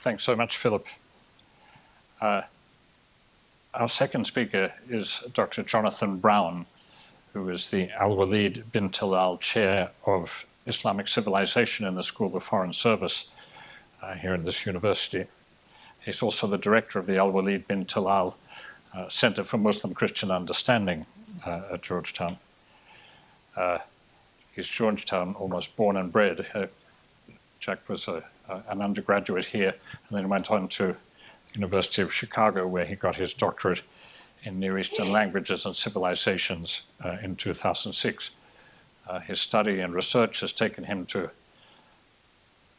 Thanks so much, Philip. Our second speaker is Dr. Jonathan Brown, who is the Al-Walid bin Talal Chair of Islamic Civilization in the School of Foreign Service here at this university. He's also the director of the Al-Walid bin Talal Center for Muslim Christian Understanding at Georgetown. He's Georgetown almost born and bred. Jack was an undergraduate here and then went on to University of Chicago, where he got his doctorate in Near Eastern languages and civilizations in 2006. His study and research has taken him to,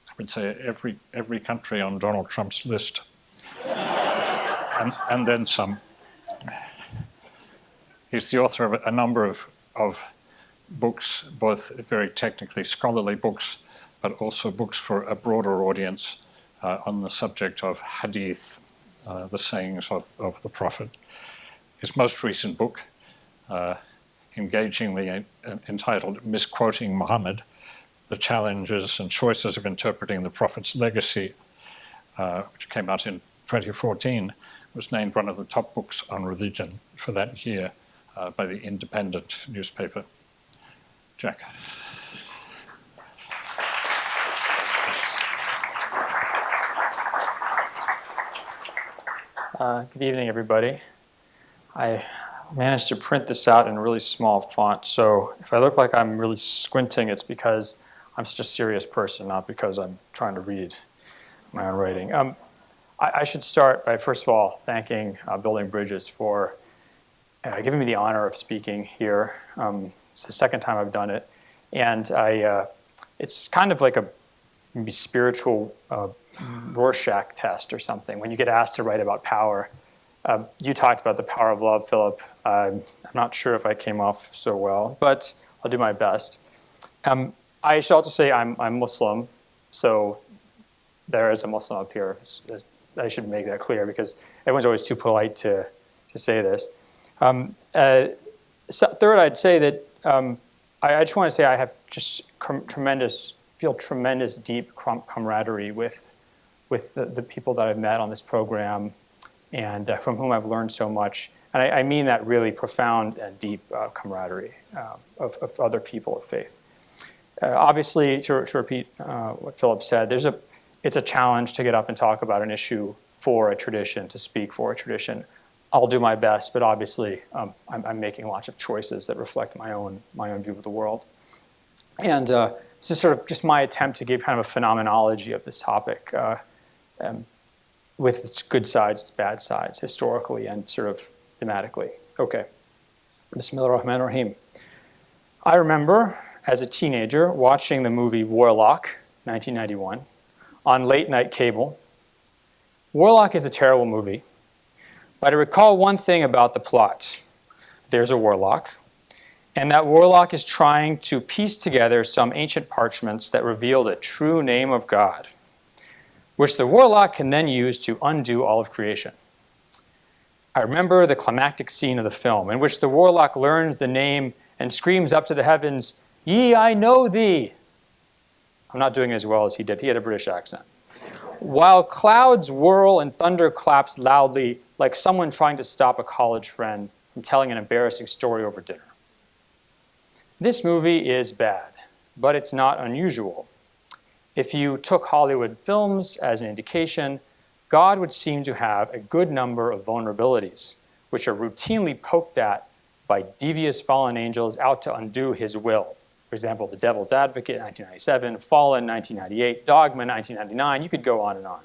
I would say, every country on Donald Trump's list, and then some. He's the author of a number of books, both very technically scholarly books, but also books for a broader audience on the subject of hadith, the sayings of the Prophet. His most recent book, engagingly entitled Misquoting Muhammad, The Challenges and Choices of Interpreting the Prophet's Legacy, which came out in 2014, was named one of the top books on religion for that year by the Independent newspaper. Jack. Good evening, everybody. I managed to print this out in a really small font, so if I look like I'm really squinting, it's because I'm such a serious person, not because I'm trying to read my own writing. I should start by, first of all, thanking Building Bridges for giving me the honor of speaking here. It's the second time I've done it, and it's kind of like a maybe spiritual Rorschach test or something. When you get asked to write about power, you talked about the power of love, Philip. I'm not sure if I came off so well, but I'll do my best. I should also say I'm Muslim, so there is a Muslim up here. I should make that clear because everyone's always too polite to say this. Third, I'd say that I just want to say I have just feel tremendous deep camaraderie with the people that I've met on this program and from whom I've learned so much. And I mean that really profound and deep camaraderie of other people of faith. Obviously, to repeat what Philip said, it's a challenge to get up and talk about an issue for a tradition, to speak for a tradition. I'll do my best, but obviously I'm making lots of choices that reflect my own view of the world. And this is sort of just my attempt to give kind of a phenomenology of this topic with its good sides, its bad sides, historically and sort of thematically. Okay. Bismillah ar-Rahman ar-Rahim. I remember as a teenager watching the movie Warlock, 1991, on late night cable. Warlock is a terrible movie, but I recall one thing about the plot. There's a warlock, and that warlock is trying to piece together some ancient parchments that reveal the true name of God, which the warlock can then use to undo all of creation. I remember the climactic scene of the film in which the warlock learns the name and screams up to the heavens, "Ye, I know thee." I'm not doing as well as he did. He had a British accent. While clouds whirl and thunder claps loudly like someone trying to stop a college friend from telling an embarrassing story over dinner. This movie is bad, but it's not unusual. If you took Hollywood films as an indication, God would seem to have a good number of vulnerabilities, which are routinely poked at by devious fallen angels out to undo his will. For example, The Devil's Advocate, 1997, Fallen, 1998, Dogma, 1999, you could go on and on.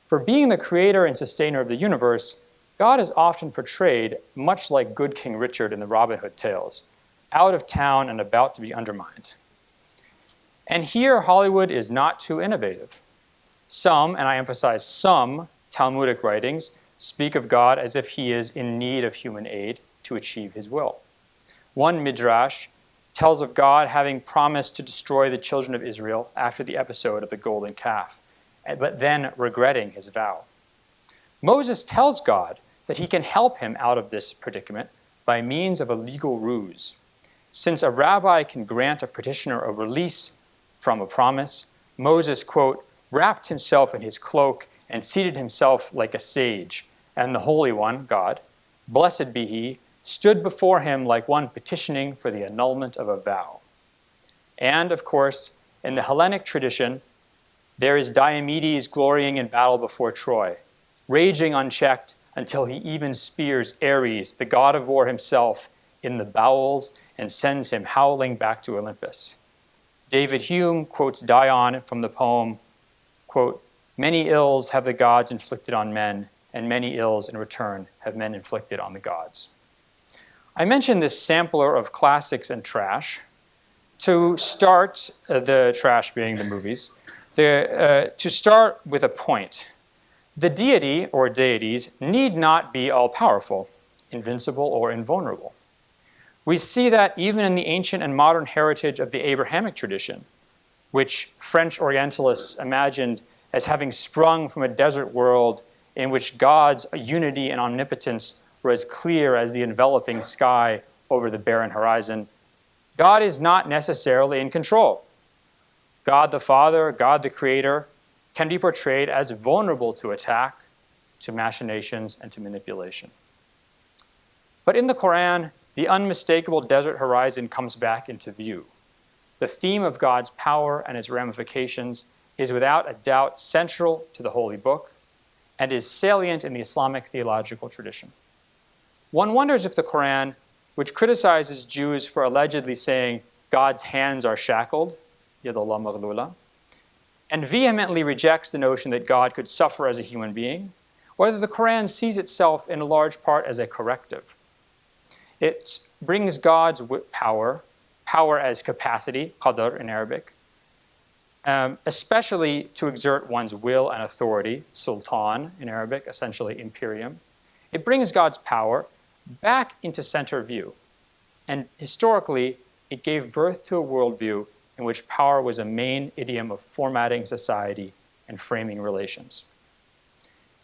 For being the creator and sustainer of the universe, God is often portrayed much like good King Richard in the Robin Hood tales, out of town and about to be undermined. And here, Hollywood is not too innovative. Some, and I emphasize some, Talmudic writings speak of God as if he is in need of human aid to achieve his will. One midrash tells of God having promised to destroy the children of Israel after the episode of the golden calf, but then regretting his vow. Moses tells God that he can help him out of this predicament by means of a legal ruse. Since a rabbi can grant a petitioner a release from a promise, Moses, quote, wrapped himself in his cloak and seated himself like a sage. And the Holy One, God, blessed be he, stood before him like one petitioning for the annulment of a vow. And, of course, in the Hellenic tradition, there is Diomedes glorying in battle before Troy, raging unchecked until he even spears Ares, the god of war himself, in the bowels and sends him howling back to Olympus. David Hume quotes Dion from the poem, quote, "Many ills have the gods inflicted on men, and many ills in return have men inflicted on the gods." I mentioned this sampler of classics and trash to start, the trash being the movies, to start with a point. The deity or deities need not be all-powerful, invincible, or invulnerable. We see that even in the ancient and modern heritage of the Abrahamic tradition, which French Orientalists imagined as having sprung from a desert world in which God's unity and omnipotence were as clear as the enveloping sky over the barren horizon. God is not necessarily in control. God the Father, God the Creator, can be portrayed as vulnerable to attack, to machinations, and to manipulation. But in the Quran, the unmistakable desert horizon comes back into view. The theme of God's power and its ramifications is without a doubt central to the Holy Book and is salient in the Islamic theological tradition. One wonders if the Quran, which criticizes Jews for allegedly saying God's hands are shackled, yadullah maghlula, and vehemently rejects the notion that God could suffer as a human being, whether the Quran sees itself in a large part as a corrective. It brings God's power as capacity, qadr in Arabic, especially to exert one's will and authority, sultan in Arabic, essentially imperium. It brings God's power back into center view. And historically, it gave birth to a worldview in which power was a main idiom of formatting society and framing relations.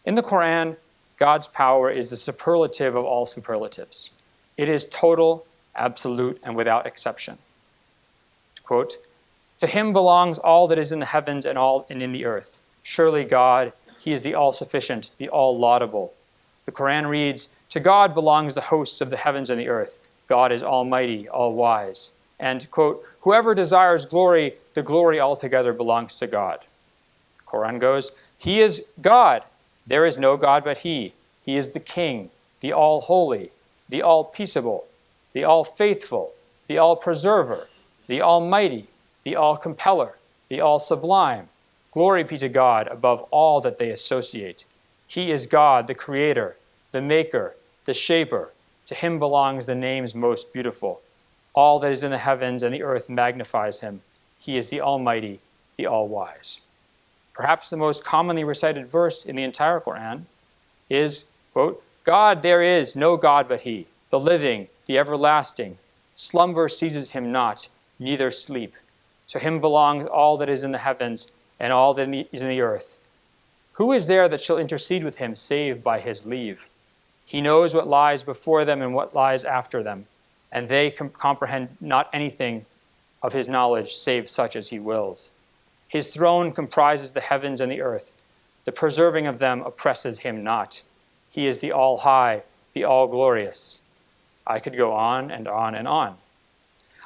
In the Quran, God's power is the superlative of all superlatives. It is total, absolute, and without exception. Quote, "To him belongs all that is in the heavens and all and in the earth. Surely God, he is the all-sufficient, the all-laudable." The Quran reads, "To God belongs the hosts of the heavens and the earth. God is almighty, all-wise." And, quote, "Whoever desires glory, the glory altogether belongs to God." The Quran goes, "He is God. There is no God but he. He is the King, the all-holy, the all-peaceable, the all-faithful, the all-preserver, the almighty, the all-compeller, the all-sublime. Glory be to God above all that they associate. He is God, the creator, the maker, the shaper. To him belongs the names most beautiful. All that is in the heavens and the earth magnifies him. He is the almighty, the all-wise." Perhaps the most commonly recited verse in the entire Quran is, quote, "God, there is no God but he, the living, the everlasting. Slumber seizes him not, neither sleep. To him belongs all that is in the heavens and all that is in the earth. Who is there that shall intercede with him save by his leave? He knows what lies before them and what lies after them, and they comprehend not anything of his knowledge save such as he wills. His throne comprises the heavens and the earth. The preserving of them oppresses him not. He is the all-high, the all-glorious." I could go on and on and on.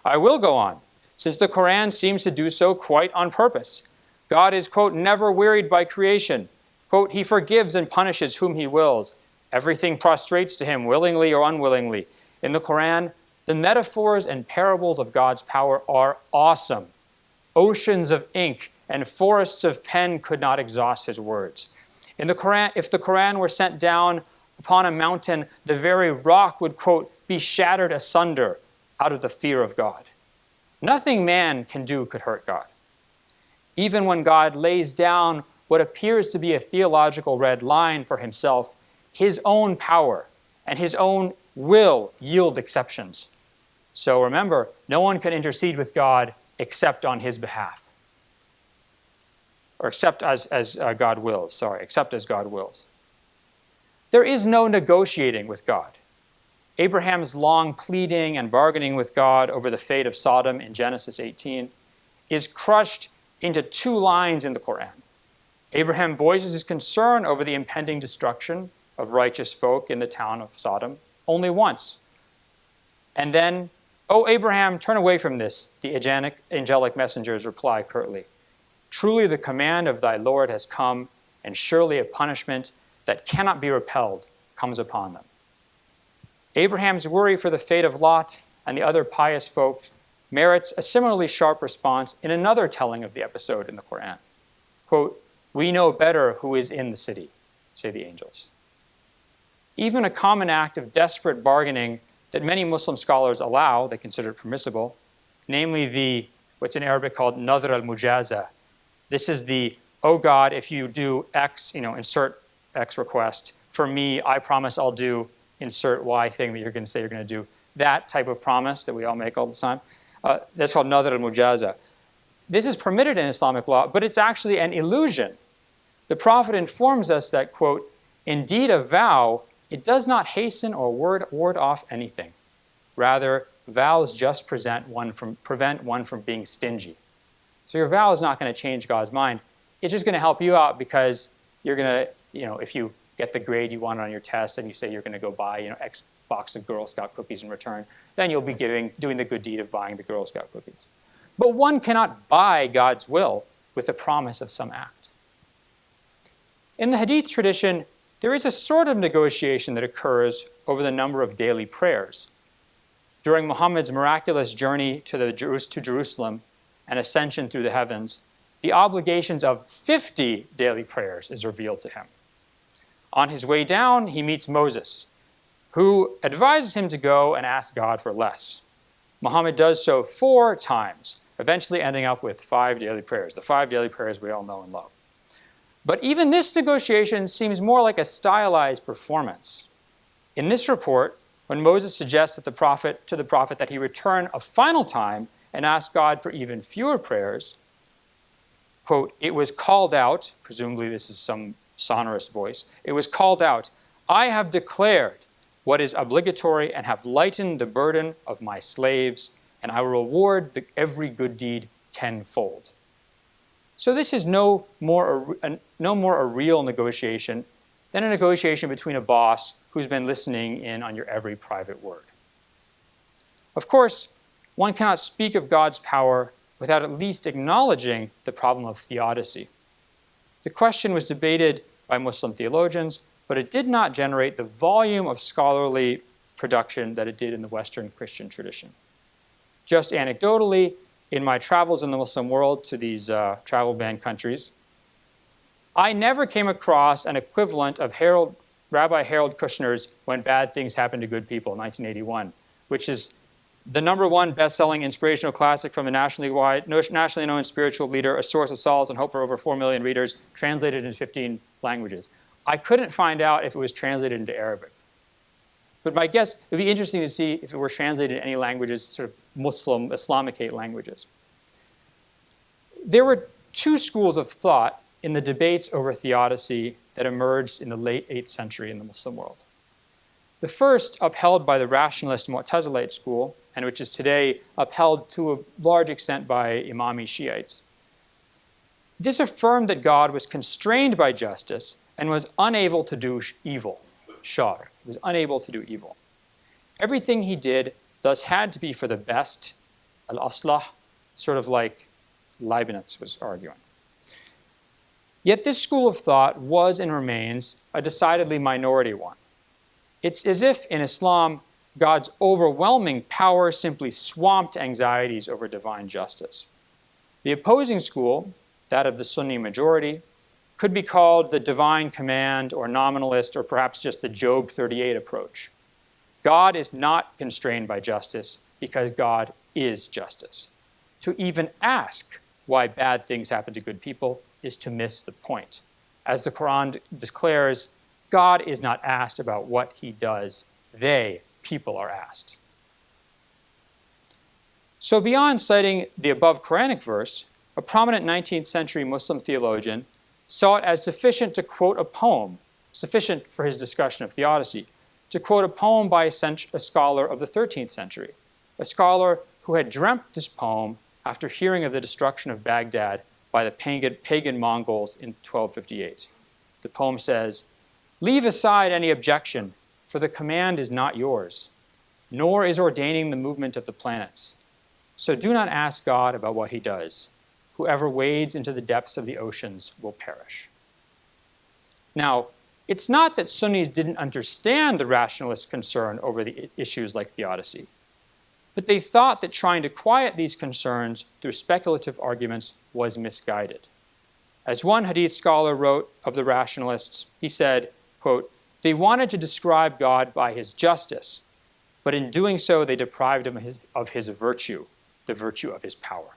I will go on, since the Quran seems to do so quite on purpose. God is, quote, "never wearied by creation." Quote, "He forgives and punishes whom he wills. Everything prostrates to him, willingly or unwillingly." In the Quran, the metaphors and parables of God's power are awesome. Oceans of ink and forests of pen could not exhaust his words. In the Quran, if the Quran were sent down upon a mountain, the very rock would, quote, "be shattered asunder out of the fear of God." Nothing man can do could hurt God. Even when God lays down what appears to be a theological red line for himself, his own power and his own will yield exceptions. So remember, no one can intercede with God except on his behalf. Or except as God wills, except as God wills. There is no negotiating with God. Abraham's long pleading and bargaining with God over the fate of Sodom in Genesis 18 is crushed into two lines in the Quran. Abraham voices his concern over the impending destruction of righteous folk in the town of Sodom only once. And then, "O Abraham, turn away from this," the angelic messengers reply curtly. "Truly the command of thy Lord has come, and surely a punishment that cannot be repelled comes upon them." Abraham's worry for the fate of Lot and the other pious folk merits a similarly sharp response in another telling of the episode in the Quran. Quote, "We know better who is in the city," say the angels. Even a common act of desperate bargaining that many Muslim scholars allow, they consider it permissible, namely what's in Arabic called nadhr al-mujaza. This is the, "Oh God, if you do X, insert X request, for me, I promise I'll do insert Y thing that you're going to say you're going to do." That type of promise that we all make all the time. That's called nadhr al-mujaza. This is permitted in Islamic law, but it's actually an illusion. The Prophet informs us that, quote, "Indeed a vow, it does not hasten or ward off anything. Rather, vows just prevent one from being stingy." So your vow is not going to change God's mind. It's just going to help you out because you're going to, if you get the grade you want on your test and you say you're going to go buy, X box of Girl Scout cookies in return, then you'll be doing the good deed of buying the Girl Scout cookies. But one cannot buy God's will with the promise of some act. In the Hadith tradition, there is a sort of negotiation that occurs over the number of daily prayers. During Muhammad's miraculous journey to Jerusalem and ascension through the heavens, the obligations of 50 daily prayers is revealed to him. On his way down, he meets Moses, who advises him to go and ask God for less. Muhammad does so 4 times, eventually ending up with 5 daily prayers, the 5 daily prayers we all know and love. But even this negotiation seems more like a stylized performance. In this report, when Moses suggests to the prophet that he return a final time and ask God for even fewer prayers, quote, "It was called out," presumably this is some sonorous voice, "it was called out, I have declared what is obligatory and have lightened the burden of my slaves, and I will reward every good deed tenfold." So this is no more a real negotiation than a negotiation between a boss who's been listening in on your every private word. Of course, one cannot speak of God's power without at least acknowledging the problem of theodicy. The question was debated by Muslim theologians, but it did not generate the volume of scholarly production that it did in the Western Christian tradition. Just anecdotally, in my travels in the Muslim world to these travel ban countries, I never came across an equivalent of Rabbi Harold Kushner's "When Bad Things Happen to Good People" in 1981, which is the #1 best-selling inspirational classic from a nationally known spiritual leader, a source of solace and hope for over 4 million readers, translated in 15 languages. I couldn't find out if it was translated into Arabic. But my guess, it would be interesting to see if it were translated in any languages, sort of Muslim, Islamicate languages. There were 2 schools of thought in the debates over theodicy that emerged in the late 8th century in the Muslim world. The first, upheld by the rationalist Mu'tazilite school, and which is today upheld to a large extent by Imami Shiites. This affirmed that God was constrained by justice and was unable to do evil, shar. He was unable to do evil. Everything he did thus had to be for the best, al-aslah, sort of like Leibniz was arguing. Yet this school of thought was and remains a decidedly minority one. It's as if in Islam, God's overwhelming power simply swamped anxieties over divine justice. The opposing school, that of the Sunni majority, could be called the divine command or nominalist or perhaps just the Job 38 approach. God is not constrained by justice because God is justice. To even ask why bad things happen to good people is to miss the point. As the Quran declares, God is not asked about what he does. People are asked. So beyond citing the above Quranic verse, a prominent 19th century Muslim theologian saw it as sufficient to quote a poem, sufficient for his discussion of theodicy, to quote a poem by a scholar of the 13th century, a scholar who had dreamt this poem after hearing of the destruction of Baghdad by the pagan Mongols in 1258. The poem says, "Leave aside any objection, for the command is not yours, nor is ordaining the movement of the planets. So do not ask God about what he does. Whoever wades into the depths of the oceans will perish." Now, it's not that Sunnis didn't understand the rationalist concern over the issues like theodicy, but they thought that trying to quiet these concerns through speculative arguments was misguided. As one Hadith scholar wrote of the rationalists, he said, quote, "They wanted to describe God by his justice, but in doing so they deprived him of his virtue, the virtue of his power."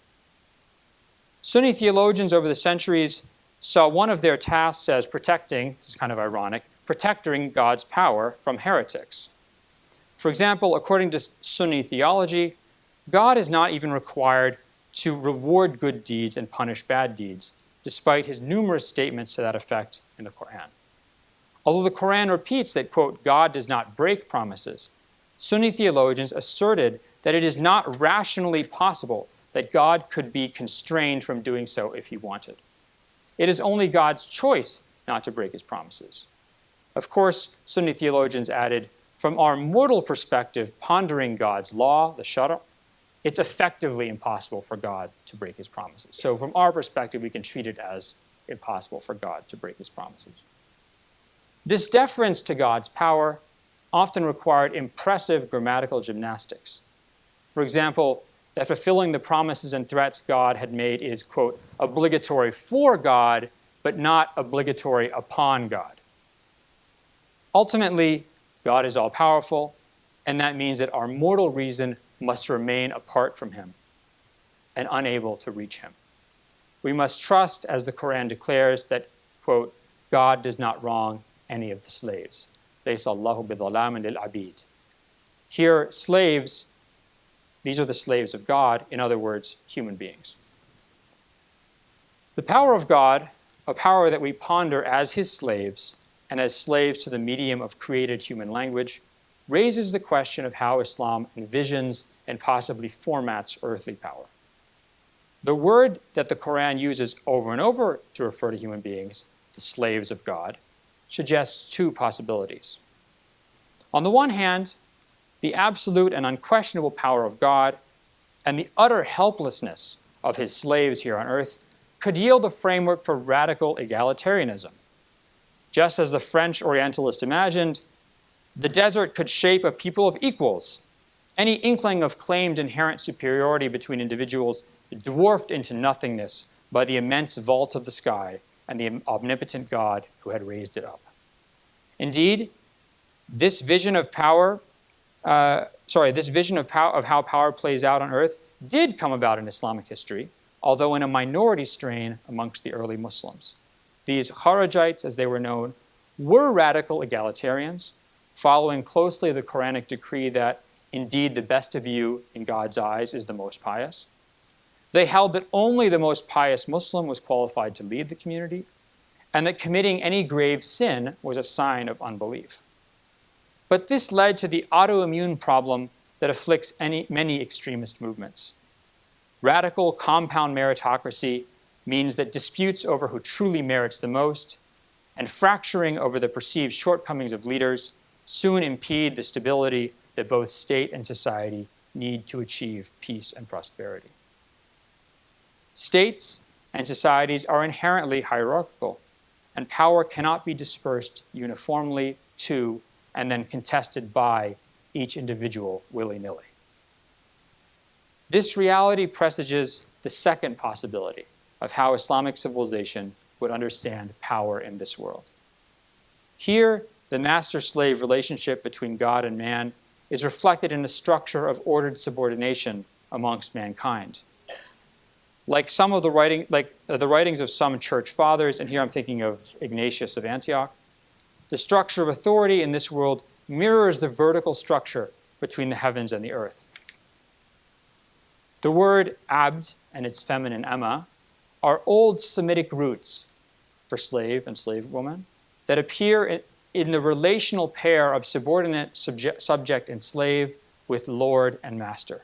Sunni theologians over the centuries saw one of their tasks as protecting, this is kind of ironic, protecting God's power from heretics. For example, according to Sunni theology, God is not even required to reward good deeds and punish bad deeds, despite his numerous statements to that effect in the Quran. Although the Quran repeats that, quote, God does not break promises, Sunni theologians asserted that it is not rationally possible that God could be constrained from doing so if he wanted. It is only God's choice not to break his promises. Of course, Sunni theologians added, from our mortal perspective, pondering God's law, the shara', it's effectively impossible for God to break his promises. So from our perspective, we can treat it as impossible for God to break his promises. This deference to God's power often required impressive grammatical gymnastics. For example, that fulfilling the promises and threats God had made is, quote, obligatory for God, but not obligatory upon God. Ultimately, God is all-powerful, and that means that our mortal reason must remain apart from him and unable to reach him. We must trust, as the Quran declares, that, quote, God does not wrong any of the slaves. لَيْسَ اللَّهُ بِظَلَامٍ لِلْعَبِيدِ. Here, slaves, these are the slaves of God, in other words, human beings. The power of God, a power that we ponder as his slaves and as slaves to the medium of created human language, raises the question of how Islam envisions and possibly formats earthly power. The word that the Quran uses over and over to refer to human beings, the slaves of God, suggests two possibilities. On the one hand, the absolute and unquestionable power of God and the utter helplessness of his slaves here on earth could yield a framework for radical egalitarianism. Just as the French Orientalist imagined, the desert could shape a people of equals. Any inkling of claimed inherent superiority between individuals dwarfed into nothingness by the immense vault of the sky and the omnipotent God who had raised it up. Indeed, this vision of power, of how power plays out on earth did come about in Islamic history, although in a minority strain amongst the early Muslims. These Kharijites, as they were known, were radical egalitarians, following closely the Quranic decree that indeed the best of you in God's eyes is the most pious. They held that only the most pious Muslim was qualified to lead the community, and that committing any grave sin was a sign of unbelief. But this led to the autoimmune problem that afflicts many extremist movements. Radical compound meritocracy means that disputes over who truly merits the most and fracturing over the perceived shortcomings of leaders soon impede the stability that both state and society need to achieve peace and prosperity. States and societies are inherently hierarchical, and power cannot be dispersed uniformly to and then contested by each individual willy-nilly. This reality presages the second possibility of how Islamic civilization would understand power in this world. Here, the master-slave relationship between God and man is reflected in a structure of ordered subordination amongst mankind. Like the writings of some church fathers, and here I'm thinking of Ignatius of Antioch, the structure of authority in this world mirrors the vertical structure between the heavens and the earth. The word abd and its feminine emma are old Semitic roots for slave and slave woman that appear in the relational pair of subordinate subject and slave with Lord and master.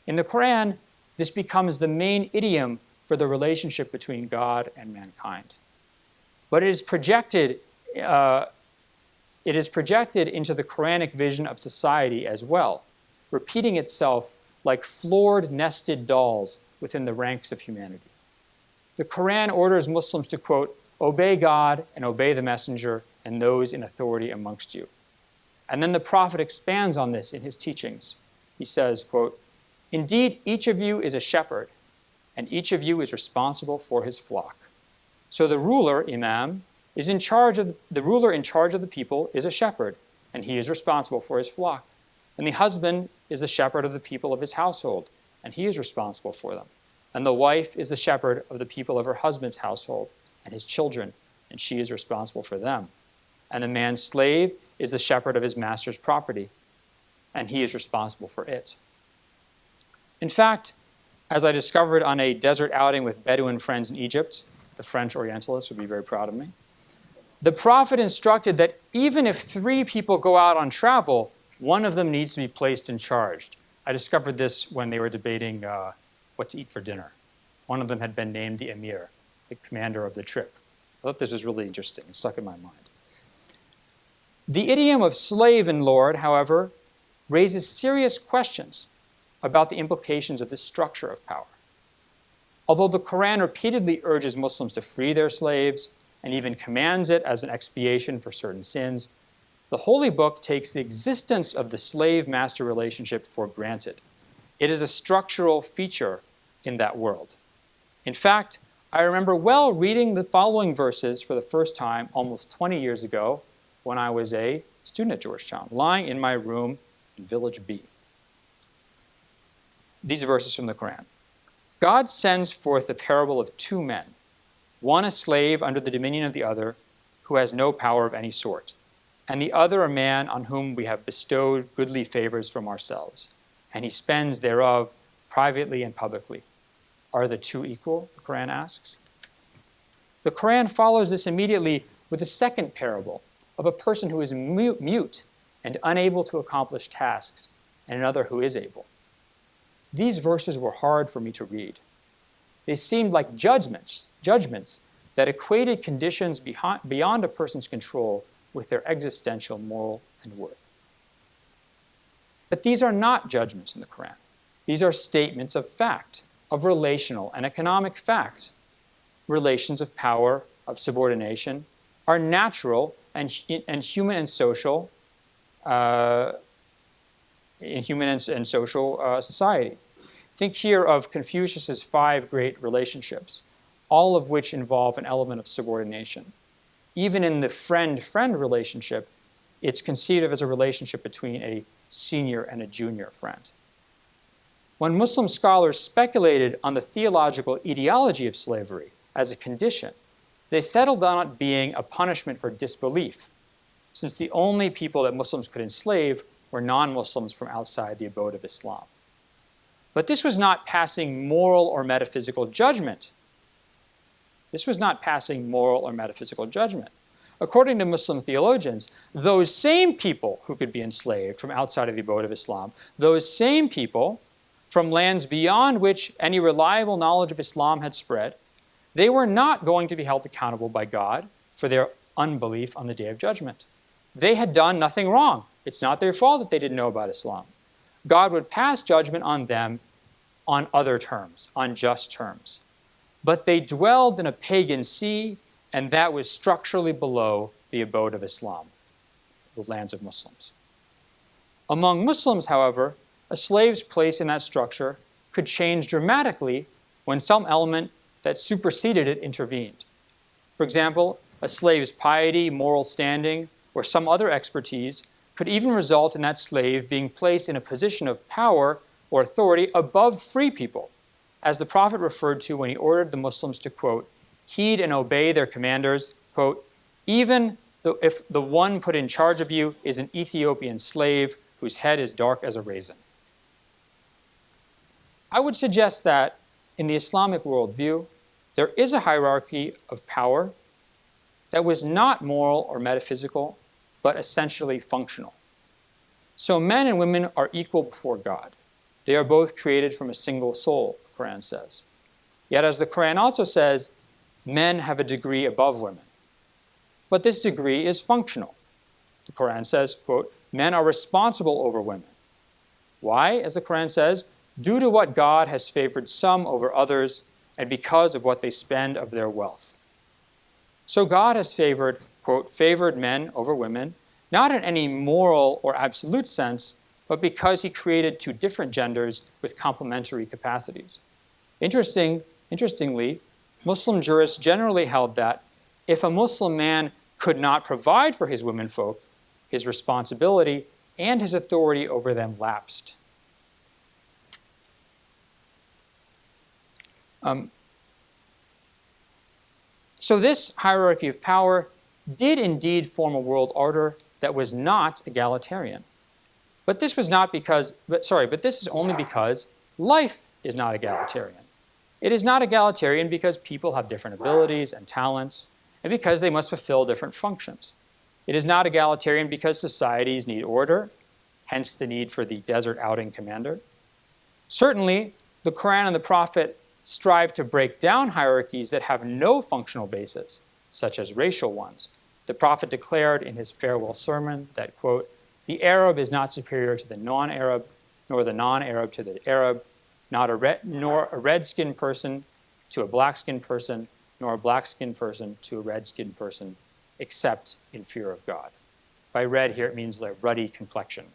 In the Quran, this becomes the main idiom for the relationship between God and mankind. But it is projected into the Quranic vision of society as well, repeating itself like floored, nested dolls within the ranks of humanity. The Quran orders Muslims to, quote, obey God and obey the messenger and those in authority amongst you. And then the Prophet expands on this in his teachings. He says, quote, indeed, each of you is a shepherd, and each of you is responsible for his flock. So the ruler, imam, is in charge of the ruler in charge of the people is a shepherd, and he is responsible for his flock. And the husband is the shepherd of the people of his household, and he is responsible for them. And the wife is the shepherd of the people of her husband's household and his children, and she is responsible for them. And the man's slave is the shepherd of his master's property, and he is responsible for it. In fact, as I discovered on a desert outing with Bedouin friends in Egypt, the French Orientalists would be very proud of me, the Prophet instructed that even if 3 people go out on travel, one of them needs to be placed in charge. I discovered this when they were debating what to eat for dinner. One of them had been named the Emir, the commander of the trip. I thought this was really interesting. It stuck in my mind. The idiom of slave and lord, however, raises serious questions about the implications of this structure of power. Although the Quran repeatedly urges Muslims to free their slaves and even commands it as an expiation for certain sins, the Holy Book takes the existence of the slave-master relationship for granted. It is a structural feature in that world. In fact, I remember well reading the following verses for the first time almost 20 years ago when I was a student at Georgetown, lying in my room in Village B. These verses from the Quran. God sends forth the parable of 2 men, one a slave under the dominion of the other, who has no power of any sort, and the other a man on whom we have bestowed goodly favors from ourselves, and he spends thereof privately and publicly. Are the 2 equal? The Quran asks. The Quran follows this immediately with a second parable of a person who is mute and unable to accomplish tasks, and another who is able. These verses were hard for me to read. They seemed like judgments that equated conditions beyond a person's control with their existential moral and worth. But these are not judgments in the Quran. These are statements of fact, of relational and economic fact. Relations of power, of subordination, are natural and human and social society. Think here of Confucius's 5 great relationships, all of which involve an element of subordination. Even in the friend-friend relationship, it's conceived of as a relationship between a senior and a junior friend. When Muslim scholars speculated on the theological etiology of slavery as a condition, they settled on it being a punishment for disbelief, since the only people that Muslims could enslave were non-Muslims from outside the abode of Islam. But this was not passing moral or metaphysical judgment. According to Muslim theologians, those same people who could be enslaved from outside of the abode of Islam, those same people from lands beyond which any reliable knowledge of Islam had spread, they were not going to be held accountable by God for their unbelief on the Day of Judgment. They had done nothing wrong. It's not their fault that they didn't know about Islam. God would pass judgment on them on other terms, on just terms. But they dwelled in a pagan sea, and that was structurally below the abode of Islam, the lands of Muslims. Among Muslims, however, a slave's place in that structure could change dramatically when some element that superseded it intervened. For example, a slave's piety, moral standing, or some other expertise could even result in that slave being placed in a position of power or authority above free people, as the Prophet referred to when he ordered the Muslims to, quote, heed and obey their commanders, quote, even if the one put in charge of you is an Ethiopian slave whose head is dark as a raisin. I would suggest that in the Islamic worldview, there is a hierarchy of power that was not moral or metaphysical, but essentially functional. So men and women are equal before God. They are both created from a single soul, the Quran says. Yet, as the Quran also says, men have a degree above women. But this degree is functional. The Quran says, quote, men are responsible over women. Why? As the Quran says, due to what God has favored some over others and because of what they spend of their wealth. So God has favored, quote, favored men over women, not in any moral or absolute sense, but because he created two different genders with complementary capacities. Interestingly, Muslim jurists generally held that if a Muslim man could not provide for his womenfolk, his responsibility and his authority over them lapsed. So this hierarchy of power did indeed form a world order that was not egalitarian. But this is only because life is not egalitarian. It is not egalitarian because people have different abilities and talents, and because they must fulfill different functions. It is not egalitarian because societies need order, hence the need for the desert outing commander. Certainly, the Quran and the Prophet strive to break down hierarchies that have no functional basis, such as racial ones. The Prophet declared in his farewell sermon that, quote, the Arab is not superior to the non-Arab, nor the non-Arab to the Arab, nor a red-skinned person to a black-skinned person, nor a black-skinned person to a red-skinned person, except in fear of God. By red here, it means the ruddy complexion.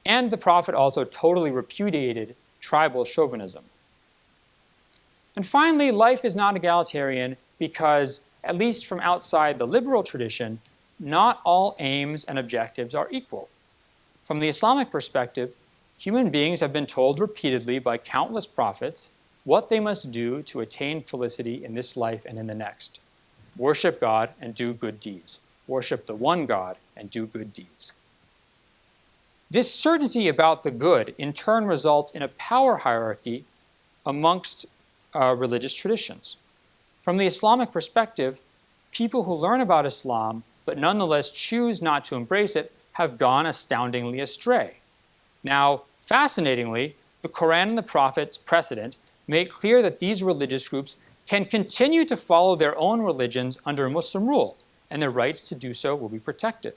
And the Prophet also totally repudiated tribal chauvinism. And finally, life is not egalitarian because, at least from outside the liberal tradition, not all aims and objectives are equal. From the Islamic perspective, human beings have been told repeatedly by countless prophets what they must do to attain felicity in this life and in the next. Worship God and do good deeds. Worship the one God and do good deeds. This certainty about the good in turn results in a power hierarchy amongst religious traditions. From the Islamic perspective, people who learn about Islam but nonetheless choose not to embrace it have gone astoundingly astray. Now, fascinatingly, the Quran and the Prophet's precedent make clear that these religious groups can continue to follow their own religions under Muslim rule, and their rights to do so will be protected.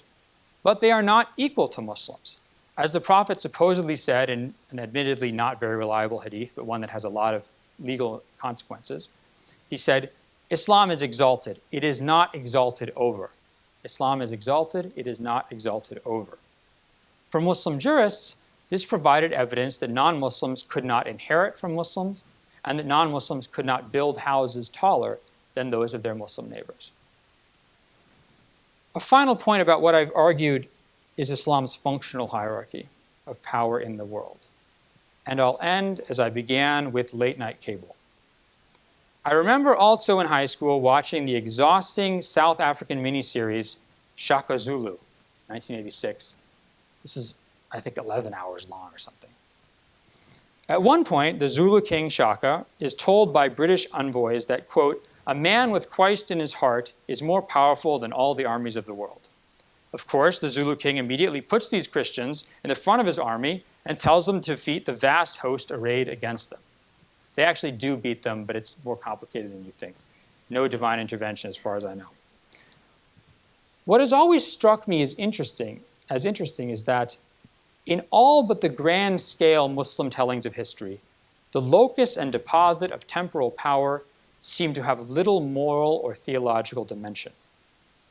But they are not equal to Muslims. As the Prophet supposedly said in an admittedly not very reliable hadith, but one that has a lot of legal consequences, he said, Islam is exalted. It is not exalted over. Islam is exalted. It is not exalted over. For Muslim jurists, this provided evidence that non-Muslims could not inherit from Muslims and that non-Muslims could not build houses taller than those of their Muslim neighbors. A final point about what I've argued is Islam's functional hierarchy of power in the world. And I'll end as I began with late-night cable. I remember also in high school watching the exhausting South African miniseries Shaka Zulu, 1986. This is, I think, 11 hours long or something. At one point, the Zulu king Shaka is told by British envoys that, quote, a man with Christ in his heart is more powerful than all the armies of the world. Of course, the Zulu king immediately puts these Christians in the front of his army and tells them to defeat the vast host arrayed against them. They actually do beat them, but it's more complicated than you think. No divine intervention as far as I know. What has always struck me as interesting is that in all but the grand scale Muslim tellings of history, the locus and deposit of temporal power seem to have little moral or theological dimension.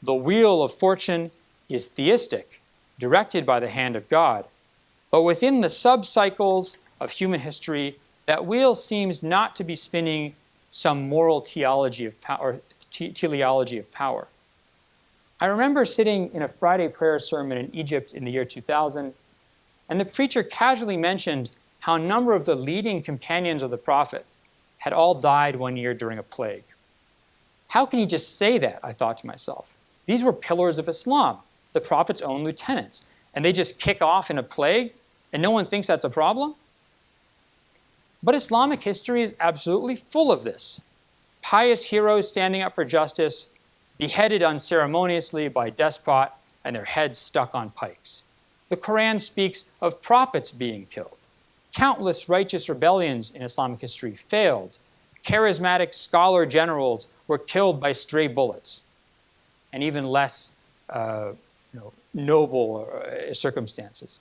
The wheel of fortune is theistic, directed by the hand of God, but within the sub-cycles of human history, that wheel seems not to be spinning some moral teleology of power. I remember sitting in a Friday prayer sermon in Egypt in the year 2000, and the preacher casually mentioned how a number of the leading companions of the Prophet had all died one year during a plague. How can he just say that, I thought to myself. These were pillars of Islam, the Prophet's own lieutenants, and they just kick off in a plague, and no one thinks that's a problem? But Islamic history is absolutely full of this. Pious heroes standing up for justice, beheaded unceremoniously by a despot, and their heads stuck on pikes. The Quran speaks of prophets being killed. Countless righteous rebellions in Islamic history failed. Charismatic scholar generals were killed by stray bullets, and even less noble circumstances.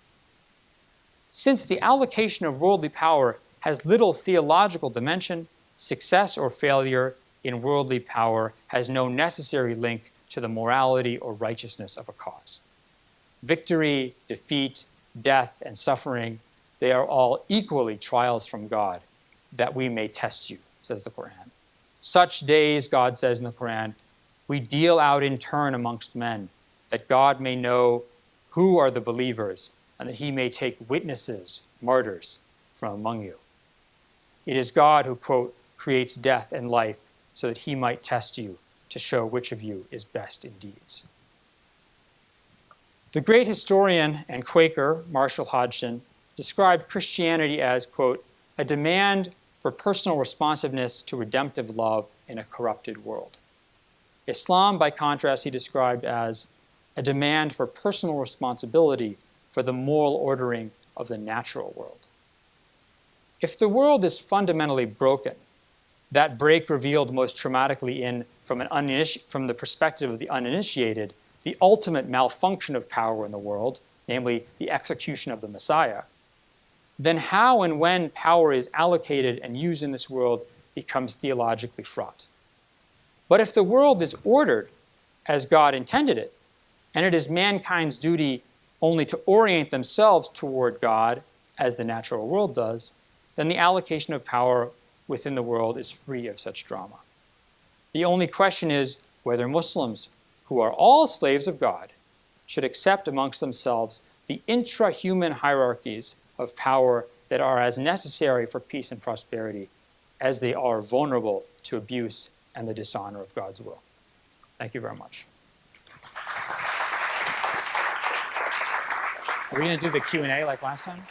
Since the allocation of worldly power has little theological dimension, success or failure in worldly power has no necessary link to the morality or righteousness of a cause. Victory, defeat, death, and suffering, they are all equally trials from God, that we may test you, says the Quran. Such days, God says in the Quran, we deal out in turn amongst men, that God may know who are the believers, and that he may take witnesses, martyrs, from among you. It is God who, quote, creates death and life so that he might test you to show which of you is best in deeds. The great historian and Quaker, Marshall Hodgson, described Christianity as, quote, a demand for personal responsiveness to redemptive love in a corrupted world. Islam, by contrast, he described as a demand for personal responsibility for the moral ordering of the natural world. If the world is fundamentally broken, that break revealed most traumatically from the perspective of the uninitiated, the ultimate malfunction of power in the world, namely the execution of the Messiah, then how and when power is allocated and used in this world becomes theologically fraught. But if the world is ordered as God intended it, and it is mankind's duty only to orient themselves toward God as the natural world does, then the allocation of power within the world is free of such drama. The only question is whether Muslims, who are all slaves of God, should accept amongst themselves the intra-human hierarchies of power that are as necessary for peace and prosperity as they are vulnerable to abuse and the dishonor of God's will. Thank you very much. Are we going to do the Q&A like last time?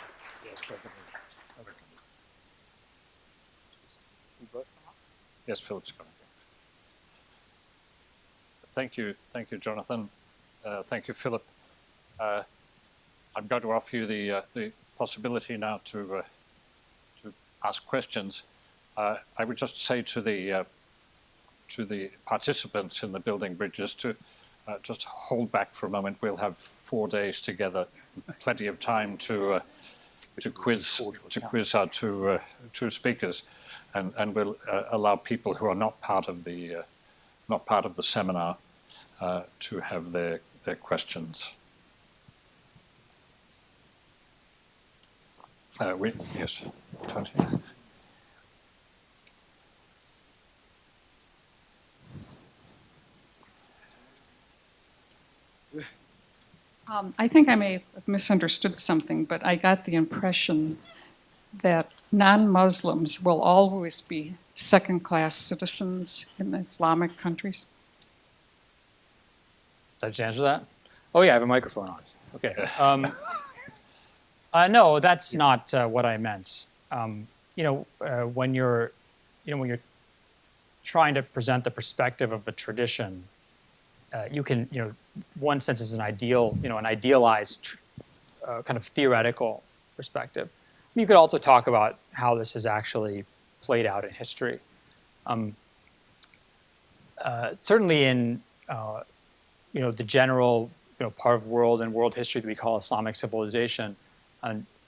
Yes, We both come up? yes, Philip's going to go. Thank you, Jonathan. Thank you, Philip. I'm going to offer you the possibility now to ask questions. I would just say to the participants in the building bridges to just hold back for a moment. We'll have 4 days together, plenty of time to quiz our two speakers, and we'll allow people who are not part of the seminar to have their questions. Yes, Tony. I think I may have misunderstood something, but I got the impression that non-Muslims will always be second-class citizens in Islamic countries. Did I just answer that? Oh yeah, I have a microphone on. Okay. No, that's not what I meant. When you're trying to present the perspective of a tradition, you can, one sense is an idealized kind of theoretical perspective. You could also talk about how this has actually played out in history. Certainly in the general part of world and world history that we call Islamic civilization,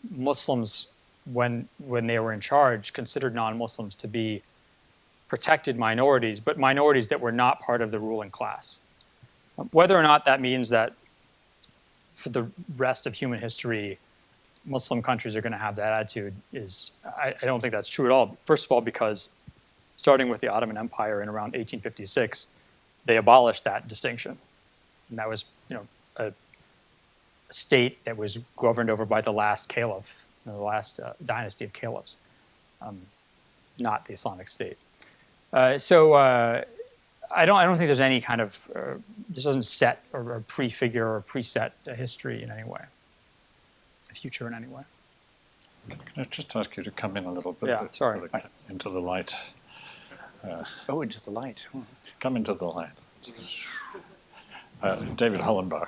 Muslims, when they were in charge, considered non-Muslims to be protected minorities, but minorities that were not part of the ruling class. Whether or not that means that for the rest of human history, Muslim countries are going to have that attitude I don't think that's true at all. First of all, because starting with the Ottoman Empire in around 1856, they abolished that distinction. And that was, a state that was governed over by the last caliph, the last dynasty of caliphs, not the Islamic State. I don't think there's any kind of, this doesn't set or prefigure or preset a history in any way, a future in any way. Can I just ask you to come in a little bit? Yeah, sorry. Into the light. Into the light. Come into the light. David Hollenbach.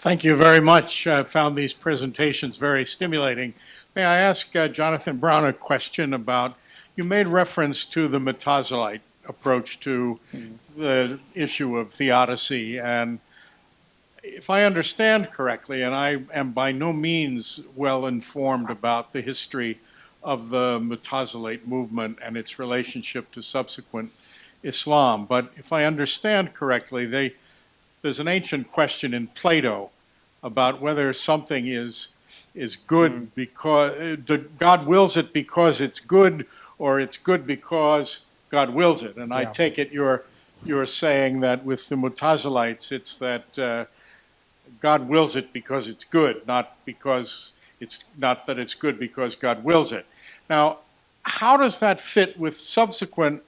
Thank you very much. I found these presentations very stimulating. May I ask Jonathan Brown a question about, you made reference to the Metazolite approach to the issue of theodicy, and if I understand correctly, and I am by no means well informed about the history of the Metazolite movement and its relationship to subsequent Islam, but if I understand correctly, there's an ancient question in Plato about whether something is good because God wills it because it's good, or it's good because God wills it. And I take it you're saying that with the Mutazilites, it's that God wills it because it's good, not that it's good because God wills it. Now, how does that fit with subsequent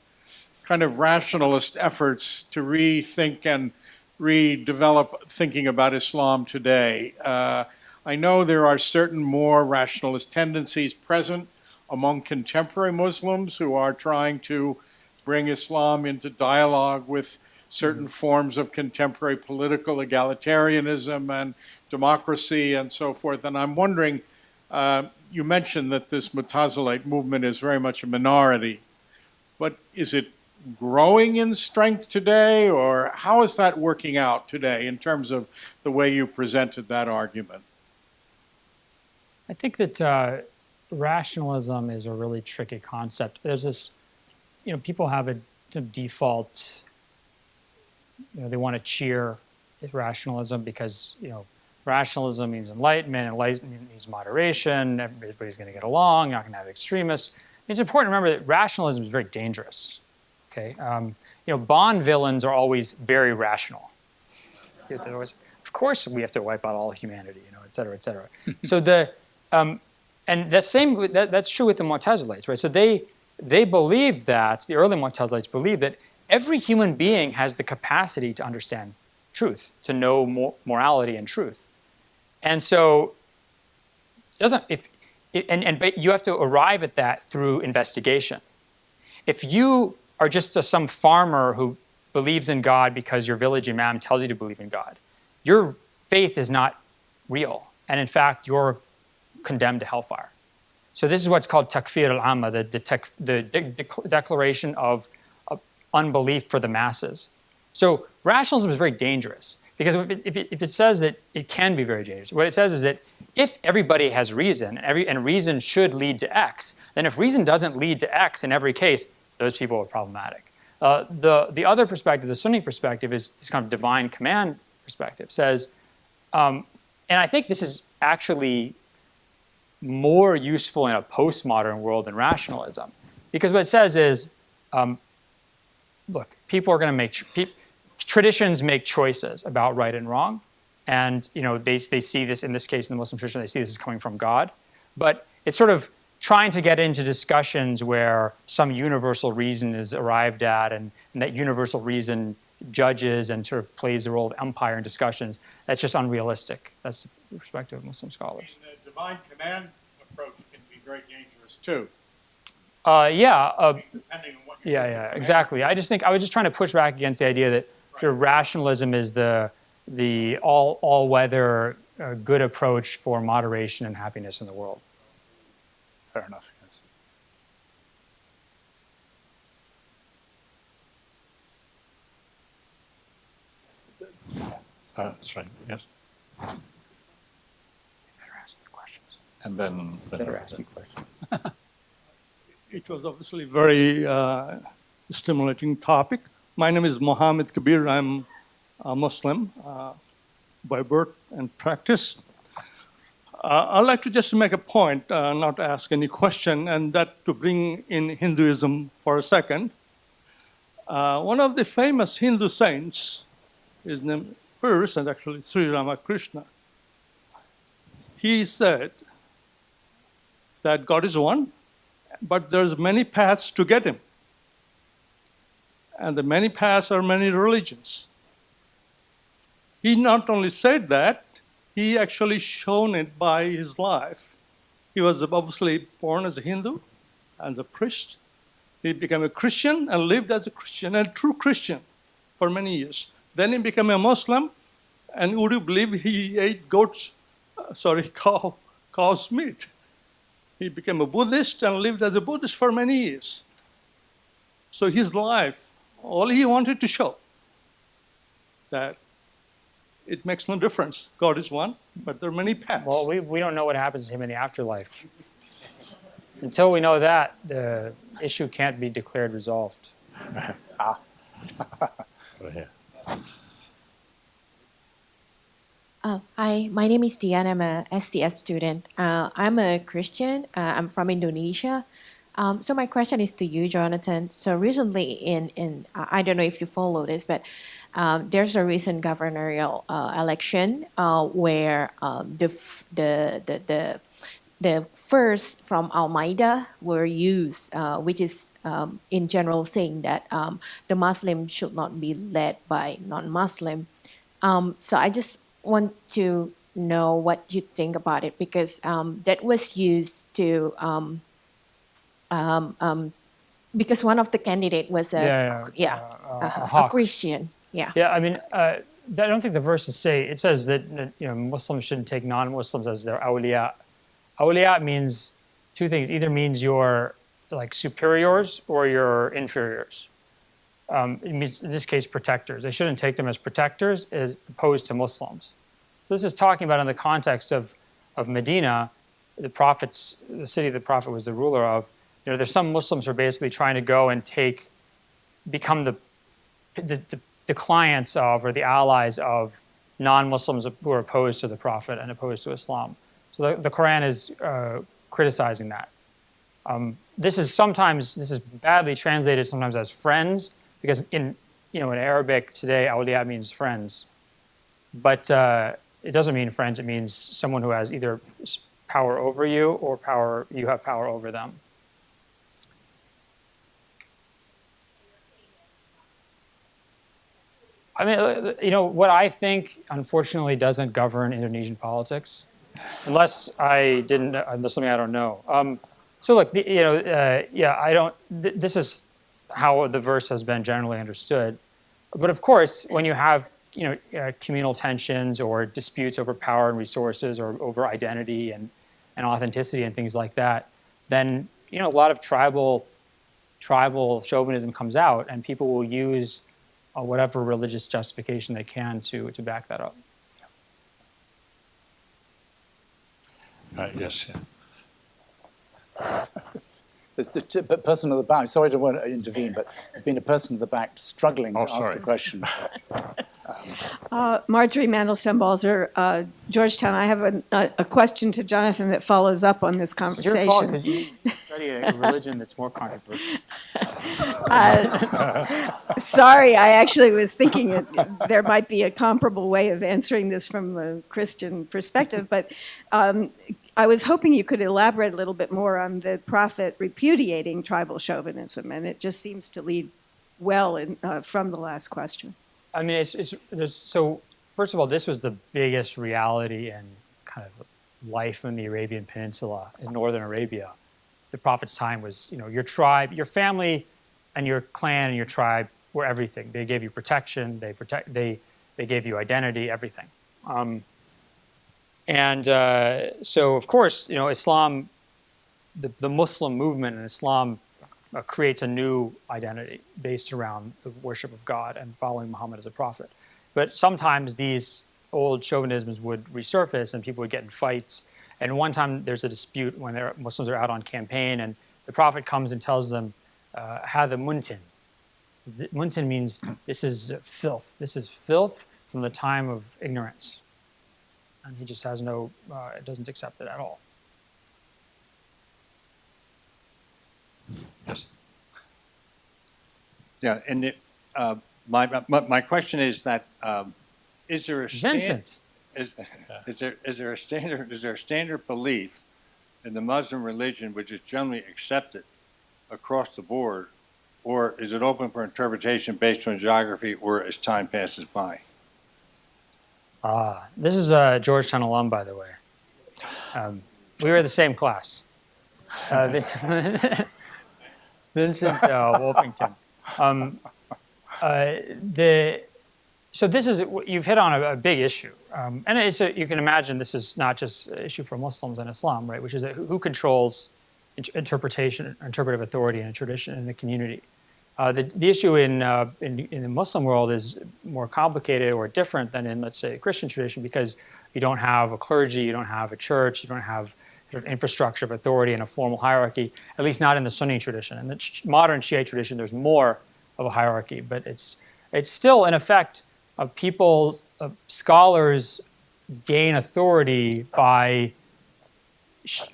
kind of rationalist efforts to rethink and redevelop thinking about Islam today? I know there are certain more rationalist tendencies present among contemporary Muslims who are trying to bring Islam into dialogue with certain forms of contemporary political egalitarianism and democracy and so forth. And I'm wondering, you mentioned that this Mutazilite movement is very much a minority, but is it growing in strength today, or how is that working out today in terms of the way you presented that argument? I think that rationalism is a really tricky concept. There's this, people have a default, they want to cheer rationalism because, rationalism means enlightenment means moderation, everybody's going to get along, you're not going to have extremists. It's important to remember that rationalism is very dangerous. Okay, Bond villains are always very rational. Of course, we have to wipe out all humanity, et cetera, et cetera. So and that's true with the Mu'tazilites, right? So they believe that the early Mu'tazilites believe that every human being has the capacity to understand truth, to know morality and truth, and so but you have to arrive at that through investigation. If you are just some farmer who believes in God because your village imam tells you to believe in God, your faith is not real. And in fact, you're condemned to hellfire. So this is what's called takfir al-amma, the declaration of unbelief for the masses. So rationalism is very dangerous because if it says that it can be very dangerous, what it says is that if everybody has reason and reason should lead to X, then if reason doesn't lead to X in every case, those people are problematic. The other perspective, the Sunni perspective, is this kind of divine command perspective. Says, and I think this is actually more useful in a postmodern world than rationalism, because what it says is, look, people are going to traditions make choices about right and wrong, and they see this, in this case in the Muslim tradition, they see this as coming from God, but it's sort of trying to get into discussions where some universal reason is arrived at, and that universal reason judges and sort of plays the role of empire in discussions. That's just unrealistic. That's the perspective of Muslim scholars. And the divine command approach can be very dangerous too. Depending on what you're exactly. I was just trying to push back against the idea that sort of rationalism is the all-weather good approach for moderation and happiness in the world. Fair enough, yes. That's right, yes. Better ask me questions. And then Better ask me questions. It was obviously a very stimulating topic. My name is Mohammed Kabir. I'm a Muslim by birth and practice. I'd like to just make a point, not to ask any question, and that to bring in Hinduism for a second. One of the famous Hindu saints, his name very recent actually, Sri Ramakrishna. He said that God is one, but there's many paths to get him. And the many paths are many religions. He not only said that, he actually shown it by his life. He was obviously born as a Hindu and a priest. He became a Christian and lived as a Christian, a true Christian, for many years. Then he became a Muslim, And would you believe he ate cow's meat? He became a Buddhist and lived as a Buddhist for many years. So his life, all he wanted to show that it makes no difference. God is one, but there are many paths. Well, we don't know what happens to him in the afterlife. Until we know that, the issue can't be declared resolved. Over here. Hi, my name is Diane. I'm a SCS student. I'm a Christian. I'm from Indonesia. So my question is to you, Jonathan. So recently I don't know if you follow this, but there's a recent governorial election where the first from Al-Maida were used, which is in general saying that the Muslim should not be led by non-Muslim. So I just want to know what you think about it, because that was used to because one of the candidate was a Hawk. Christian. Yeah. Yeah, I mean, I don't think the verses say, it says that Muslims shouldn't take non-Muslims as their awliya. Awliya means two things. Either means you're like superiors or you're inferiors. It means, in this case, protectors. They shouldn't take them as protectors as opposed to Muslims. So this is talking about in the context of Medina, the city the Prophet was the ruler of. There's some Muslims who are basically trying to go and become the clients of or the allies of non-Muslims who are opposed to the Prophet and opposed to Islam. So the Quran is criticizing that. This is badly translated sometimes as friends, because in Arabic today, awliya means friends, but it doesn't mean friends. It means someone who has either power over you or you have power over them. I mean, what I think, unfortunately, doesn't govern Indonesian politics, unless something I don't know. So look, this is how the verse has been generally understood. But of course, when you have communal tensions or disputes over power and resources or over identity and authenticity and things like that, then a lot of tribal chauvinism comes out, and people will use whatever religious justification they can to back that up. Yes, yeah. There's a person at the back. Sorry to intervene, but there's been a person at the back struggling to ask a question. Marjorie Mandelstam-Balzer, Georgetown. I have a question to Jonathan that follows up on this conversation. It's your fault because you study a religion that's more controversial. Sorry, I actually was thinking there might be a comparable way of answering this from a Christian perspective, but I was hoping you could elaborate a little bit more on the Prophet repudiating tribal chauvinism, and it just seems to lead well from the last question. I mean, so first of all, this was the biggest reality in kind of life in the Arabian Peninsula, in northern Arabia. The Prophet's time was, your tribe, your family, and your clan and your tribe were everything. They gave you protection. They gave you identity, everything. So, of course, Islam, the Muslim movement in Islam creates a new identity based around the worship of God and following Muhammad as a prophet. But sometimes these old chauvinisms would resurface and people would get in fights. And one time there's a dispute when Muslims are out on campaign, and the Prophet comes and tells them, "Hada muntin." Muntin means this is filth. This is filth from the time of ignorance. And he just has doesn't accept it at all. Yes. Yeah, and my question is that is there a Vincent. Is there a standard belief in the Muslim religion which is generally accepted across the board, or is it open for interpretation based on geography or as time passes by? This is a Georgetown alum, by the way. We were the same class. Vincent Wolfington. So this is, you've hit on a big issue. And you can imagine this is not just an issue for Muslims and Islam, right? Which is who controls interpretive authority and tradition in the community. The issue in the Muslim world is more complicated or different than in, let's say, the Christian tradition, because you don't have a clergy, you don't have a church, you don't have sort of infrastructure of authority and a formal hierarchy, at least not in the Sunni tradition. In the modern Shiite tradition, there's more of a hierarchy, but it's still, in effect, scholars gain authority by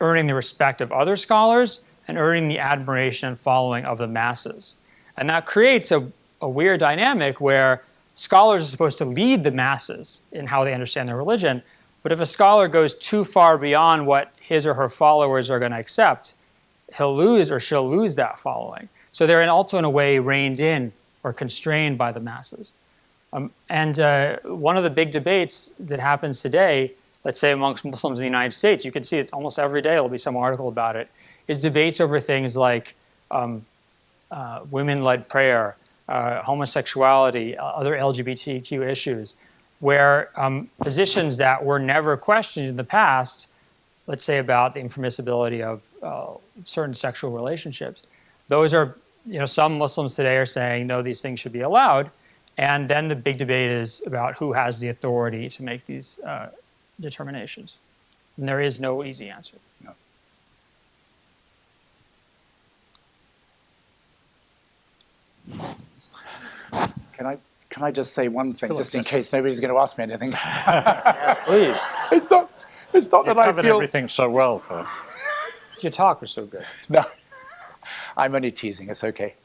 earning the respect of other scholars and earning the admiration and following of the masses. And that creates a weird dynamic where scholars are supposed to lead the masses in how they understand their religion, but if a scholar goes too far beyond what his or her followers are going to accept, he'll lose or she'll lose that following. So they're also, in a way, reined in or constrained by the masses. And one of the big debates that happens today, let's say amongst Muslims in the United States, you can see it almost every day, there'll be some article about it, is debates over things like women-led prayer, homosexuality, other LGBTQ issues, where positions that were never questioned in the past, let's say about the impermissibility of certain sexual relationships, those are, some Muslims today are saying, no, these things should be allowed. And then the big debate is about who has the authority to make these determinations. And there is no easy answer. No. Can I just say one thing, just in case nobody's going to ask me anything? Please. It's not that I covered feel everything so well, Philip. Your talk was so good. No, I'm only teasing. It's okay.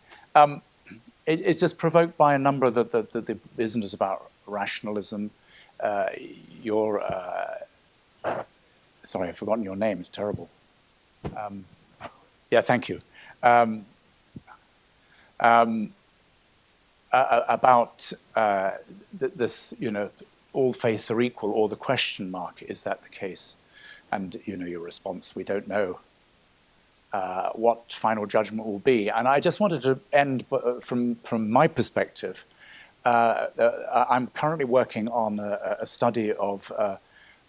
It's just provoked by a number of the business about rationalism. Sorry, I've forgotten your name. It's terrible. Yeah, thank you. About this, all faiths are equal, or the question mark, is that the case? And your response, we don't know what final judgment will be. And I just wanted to end from my perspective. I'm currently working on a study of a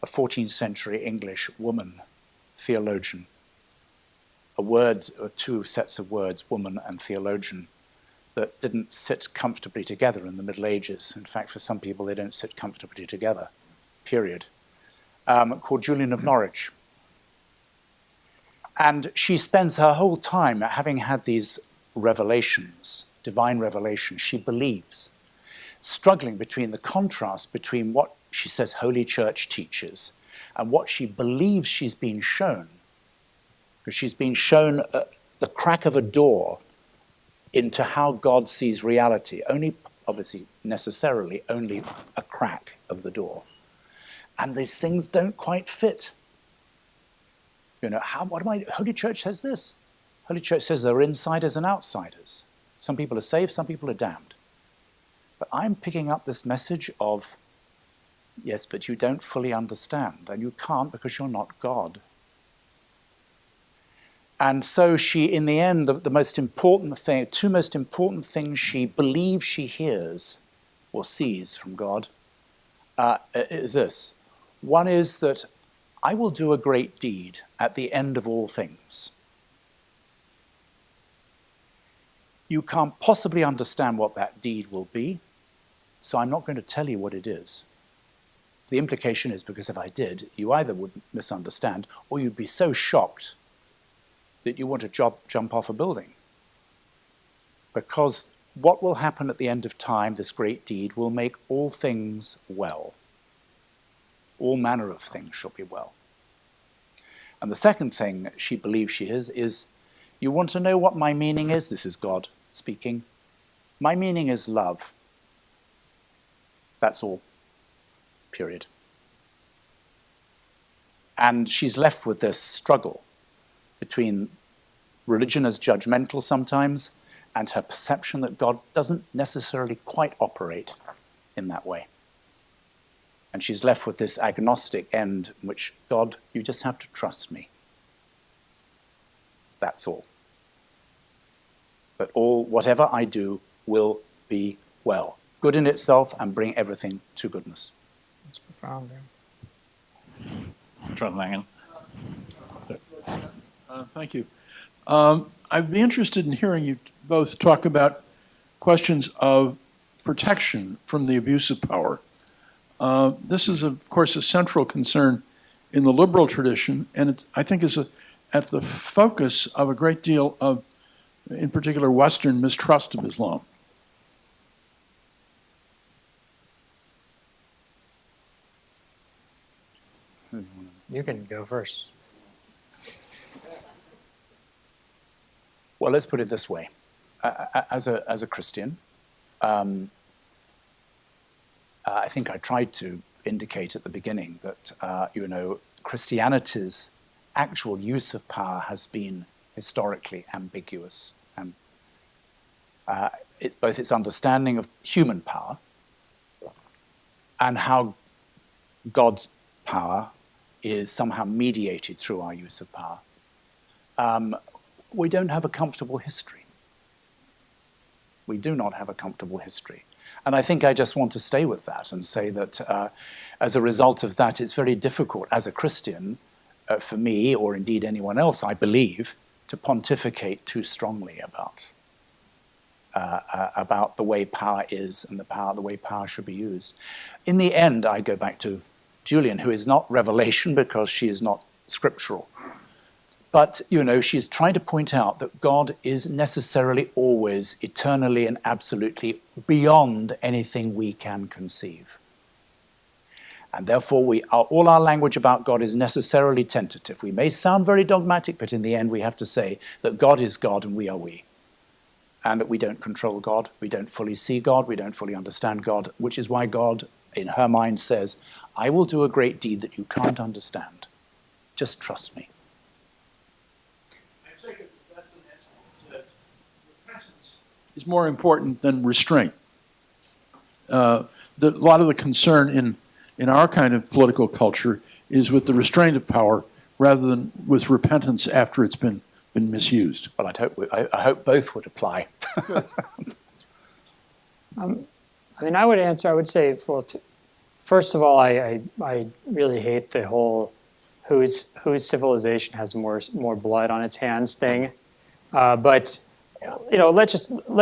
14th century English woman theologian. A word or two sets of words, woman and theologian, that didn't sit comfortably together in the Middle Ages. In fact, for some people, they don't sit comfortably together, period. Called Julian of Norwich. And she spends her whole time, having had these revelations, divine revelations, she believes, struggling between the contrast between what she says Holy Church teaches and what she believes she's been shown. Because she's been shown the crack of a door into how God sees reality, only, obviously, necessarily, only a crack of the door. And these things don't quite fit. Holy Church says this. Holy Church says there are insiders and outsiders. Some people are saved, some people are damned. But I'm picking up this message of, yes, but you don't fully understand, and you can't because you're not God. And so she, in the end, the most important thing, two most important things she believes she hears or sees from God is this. One is that I will do a great deed at the end of all things. You can't possibly understand what that deed will be, so I'm not going to tell you what it is. The implication is because if I did, you either would misunderstand or you'd be so shocked that you want to jump off a building. Because what will happen at the end of time, this great deed, will make all things well. All manner of things shall be well. And the second thing she believes she is, you want to know what my meaning is? This is God speaking. My meaning is love. That's all. Period. And she's left with this struggle between religion as judgmental sometimes and her perception that God doesn't necessarily quite operate in that way. And she's left with this agnostic end in which, God, you just have to trust me. That's all. But whatever I do will be well. good in itself and bring everything to goodness. It's profound. John Langan. Thank you. I'd be interested in hearing you both talk about questions of protection from the abuse of power. This is, of course, a central concern in the liberal tradition, and it, I think, is at the focus of a great deal of, in particular, Western mistrust of Islam. You can go first. Well, let's put it this way. As a Christian, I think I tried to indicate at the beginning that, Christianity's actual use of power has been historically ambiguous. And it's both its understanding of human power and how God's power is somehow mediated through our use of power. We don't have a comfortable history. We do not have a comfortable history. And I think I just want to stay with that and say that as a result of that, it's very difficult as a Christian for me, or indeed anyone else, I believe, to pontificate too strongly about the way power is and the way power should be used. In the end, I go back to Julian, who is not revelation because she is not scriptural. But, she's trying to point out that God is necessarily always, eternally and absolutely beyond anything we can conceive. And therefore, all our language about God is necessarily tentative. We may sound very dogmatic, but in the end, we have to say that God is God and we are we. And that we don't control God, we don't fully see God, we don't fully understand God, which is why God, in her mind, says, I will do a great deed that you can't understand. Just trust me. I take it that's an answer that repentance is more important than restraint. A lot of the concern in our kind of political culture is with the restraint of power rather than with repentance after it's been misused. Well, I hope both would apply. I would answer, I would say, first of all, I really hate the whole whose civilization has more blood on its hands thing. But let's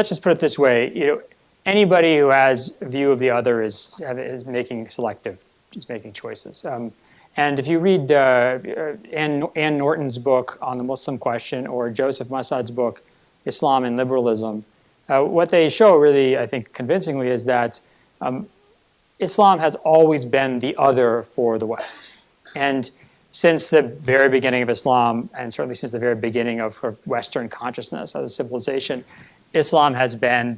just put it this way. Anybody who has a view of the other is making choices. And if you read Ann Norton's book on the Muslim question or Joseph Massad's book, Islam and Liberalism, what they show really, I think, convincingly is that Islam has always been the other for the West. And since the very beginning of Islam, and certainly since the very beginning of Western consciousness as a civilization, Islam has been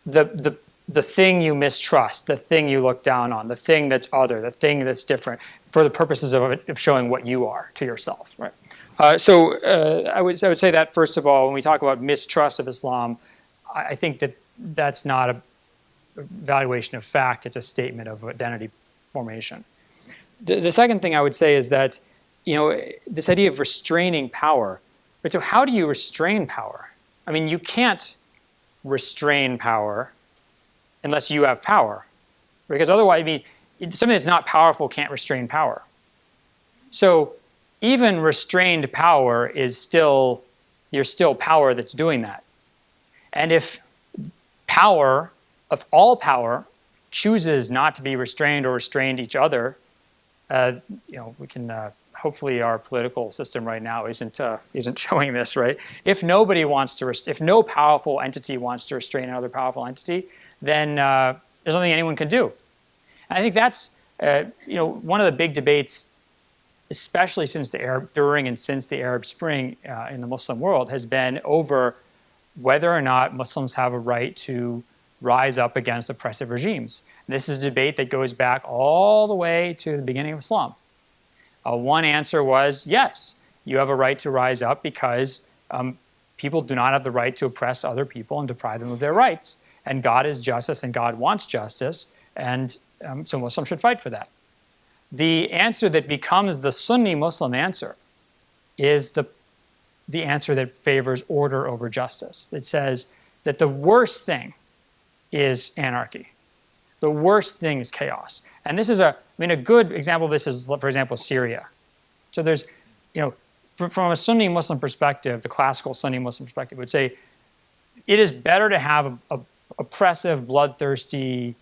the thing you mistrust, the thing you look down on, the thing that's other, the thing that's different, for the purposes of showing what you are to yourself. Right? I would say that, first of all, when we talk about mistrust of Islam, I think that's not a valuation of fact, it's a statement of identity formation. The second thing I would say is that, this idea of restraining power, right? So how do you restrain power? I mean, you can't restrain power unless you have power, because otherwise, something that's not powerful can't restrain power. So even restrained power is still power that's doing that. And if all power chooses not to be restrained or restrained each other, we can hopefully our political system right now isn't showing this, right? If no powerful entity wants to restrain another powerful entity, then there's nothing anyone can do. And I think that's one of the big debates, especially during and since the Arab Spring in the Muslim world, has been over whether or not Muslims have a right to rise up against oppressive regimes. This is a debate that goes back all the way to the beginning of Islam. One answer was, yes, you have a right to rise up because people do not have the right to oppress other people and deprive them of their rights. And God is justice and God wants justice, and so Muslims should fight for that. The answer that becomes the Sunni Muslim answer is the answer that favors order over justice. It says that the worst thing is anarchy. The worst thing is chaos. And this is a good example of this is, for example, Syria. So there's, from a Sunni Muslim perspective, the classical Sunni Muslim perspective would say, it is better to have a oppressive, bloodthirsty,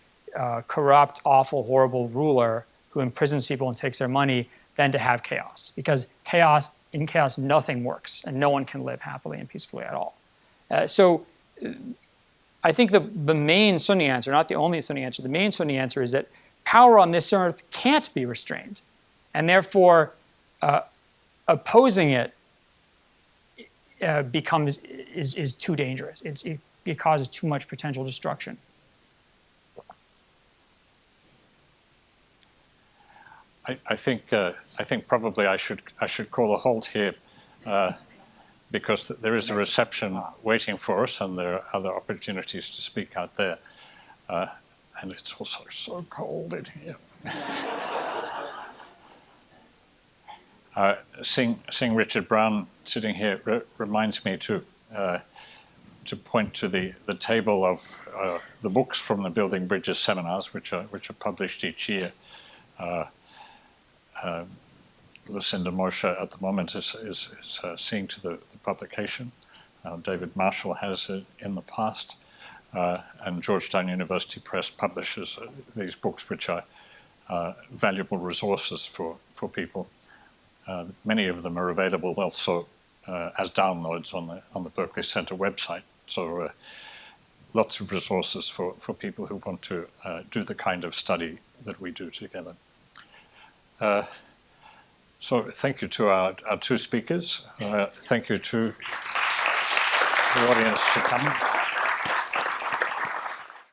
corrupt, awful, horrible ruler who imprisons people and takes their money than to have chaos. Because in chaos, nothing works, and no one can live happily and peacefully at all. So I think the main Sunni answer, not the only Sunni answer, the main Sunni answer is that power on this earth can't be restrained. And therefore, opposing it is too dangerous. It causes too much potential destruction. I think probably I should call a halt here because there is a reception waiting for us, and there are other opportunities to speak out there, and it's also so cold in here. Seeing Richard Brown sitting here reminds me to point to the table of the books from the Building Bridges seminars, which are published each year. Lucinda Moshe at the moment is seeing to the publication. David Marshall has it in the past, and Georgetown University Press publishes these books, which are valuable resources for people. Many of them are available also as downloads on the Berkley Center website. So lots of resources for people who want to do the kind of study that we do together. So thank you to our two speakers. Thank you to the audience for coming.